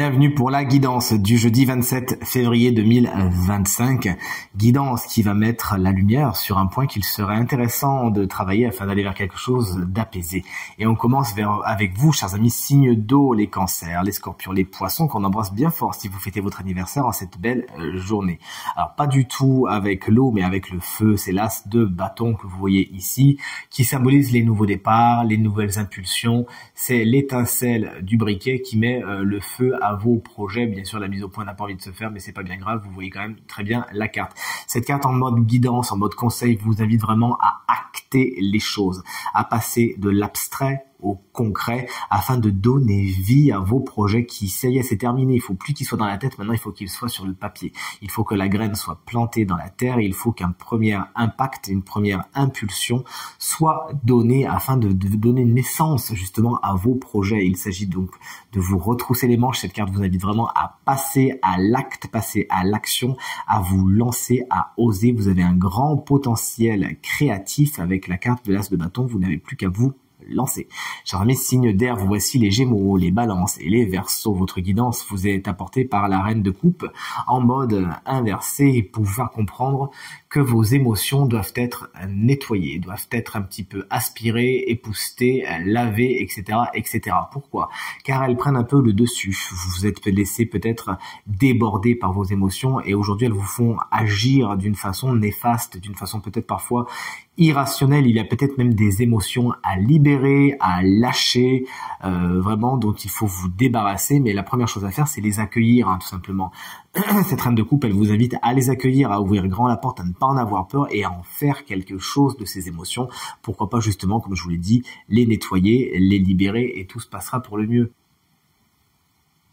Bienvenue pour la guidance du jeudi 27 février 2025. Guidance qui va mettre la lumière sur un point qu'il serait intéressant de travailler afin d'aller vers quelque chose d'apaisé. Et on commence avec vous, chers amis, signes d'eau, les cancers, les scorpions, les poissons, qu'on embrasse bien fort si vous fêtez votre anniversaire en cette belle journée. Alors, pas du tout avec l'eau, mais avec le feu. C'est l'as de bâton que vous voyez ici, qui symbolise les nouveaux départs, les nouvelles impulsions. C'est l'étincelle du briquet qui met le feu à vos projets. Bien sûr, la mise au point n'a pas envie de se faire, mais c'est pas bien grave. Vous voyez quand même très bien la carte. Cette carte en mode guidance, en mode conseil, vous invite vraiment à acter les choses, à passer de l'abstrait au concret afin de donner vie à vos projets qui, ça y est, c'est terminé. Il faut plus qu'ils soient dans la tête. Maintenant, il faut qu'ils soient sur le papier. Il faut que la graine soit plantée dans la terre et il faut qu'un premier impact, une première impulsion soit donnée afin de donner naissance justement à vos projets. Il s'agit donc de vous retrousser les manches. Cette carte vous invite vraiment à passer à l'acte, passer à l'action, à vous lancer, à oser. Vous avez un grand potentiel créatif avec la carte de l'as de bâton. Vous n'avez plus qu'à vous lancer. Chers amis, signes d'air, voici les Gémeaux, les Balances et les Verseaux. Votre guidance vous est apportée par la Reine de Coupe en mode inversé pour vous faire comprendre que vos émotions doivent être nettoyées, doivent être un petit peu aspirées, époustées, lavées, etc., etc. Pourquoi? Car elles prennent un peu le dessus. Vous vous êtes laissé peut-être déborder par vos émotions et aujourd'hui elles vous font agir d'une façon néfaste, d'une façon peut-être parfois irrationnelle. Il y a peut-être même des émotions à libérer, à lâcher, vraiment dont il faut vous débarrasser. Mais la première chose à faire, c'est les accueillir, tout simplement. Cette Reine de Coupe, elle vous invite à les accueillir, à ouvrir grand la porte, à ne pas en avoir peur et à en faire quelque chose de ces émotions. Pourquoi pas justement, comme je vous l'ai dit, les nettoyer, les libérer et tout se passera pour le mieux.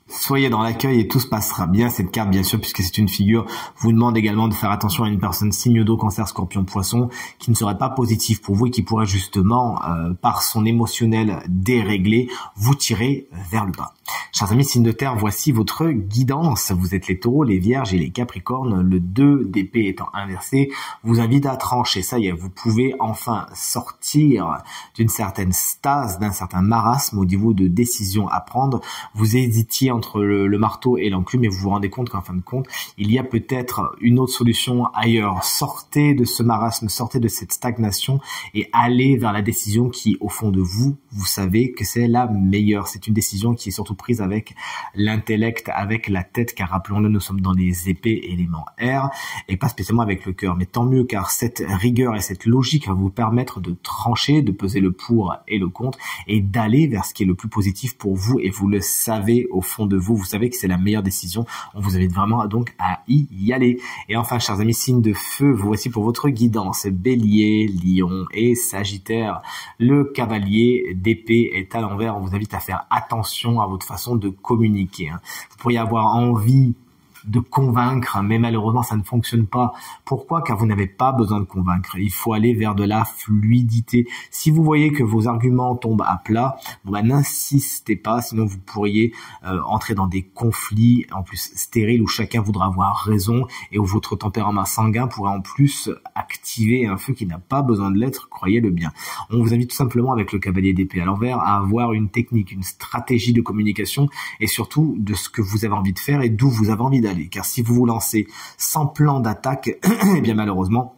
Soyez dans l'accueil et tout se passera bien. Cette carte, bien sûr, puisque c'est une figure, vous demande également de faire attention à une personne signe d'eau, cancer, scorpion, poisson, qui ne serait pas positive pour vous et qui pourrait justement, par son émotionnel déréglé, vous tirer vers le bas. Chers amis, signes de terre, voici votre guidance. Vous êtes les taureaux, les vierges et les capricornes. Le 2 d'épée étant inversé, vous invite à trancher. Ça y est, vous pouvez enfin sortir d'une certaine stase, d'un certain marasme au niveau de décisions à prendre. Vous hésitiez entre le marteau et l'enclume, mais vous vous rendez compte qu'en fin de compte, il y a peut-être une autre solution ailleurs. Sortez de ce marasme, sortez de cette stagnation et allez vers la décision qui, au fond de vous, vous savez que c'est la meilleure. C'est une décision qui est surtout prise avec l'intellect, avec la tête, car rappelons-le, nous sommes dans les épées, élément air, et pas spécialement avec le cœur. Mais tant mieux, car cette rigueur et cette logique va vous permettre de trancher, de peser le pour et le contre, et d'aller vers ce qui est le plus positif pour vous, et vous le savez au fond de vous, vous savez que c'est la meilleure décision. On vous invite vraiment donc à y aller. Et enfin, chers amis, signes de feu, voici pour votre guidance. Bélier, Lion et Sagittaire. Le cavalier d'épée est à l'envers. On vous invite à faire attention à votre façon de communiquer. Vous pourriez avoir envie de convaincre, mais malheureusement ça ne fonctionne pas. Pourquoi? Car vous n'avez pas besoin de convaincre. Il faut aller vers de la fluidité. Si vous voyez que vos arguments tombent à plat, n'insistez pas, sinon vous pourriez entrer dans des conflits en plus stériles où chacun voudra avoir raison et où votre tempérament sanguin pourrait en plus activer un feu qui n'a pas besoin de l'être, croyez-le bien. On vous invite tout simplement avec le cavalier d'épée à l'envers à avoir une technique, une stratégie de communication et surtout de ce que vous avez envie de faire et d'où vous avez envie d'aller. Car si vous vous lancez sans plan d'attaque, eh bien malheureusement,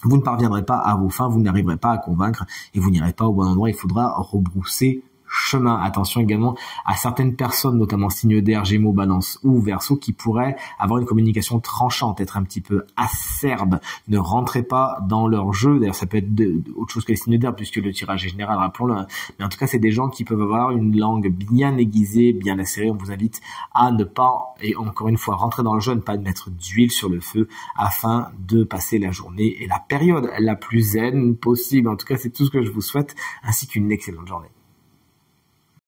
vous ne parviendrez pas à vos fins, vous n'arriverez pas à convaincre et vous n'irez pas au bon endroit. Il faudra rebrousser chemin. Attention également à certaines personnes, notamment signes d'air, Gémeaux, Balance ou Verseau, qui pourraient avoir une communication tranchante, être un petit peu acerbe. Ne rentrez pas dans leur jeu. D'ailleurs, ça peut être autre chose que les signes d'air, puisque le tirage est général, rappelons-le. Mais en tout cas, c'est des gens qui peuvent avoir une langue bien aiguisée, bien acérée. On vous invite à ne pas, et encore une fois, rentrer dans le jeu, ne pas mettre d'huile sur le feu afin de passer la journée et la période la plus zen possible. En tout cas, c'est tout ce que je vous souhaite, ainsi qu'une excellente journée.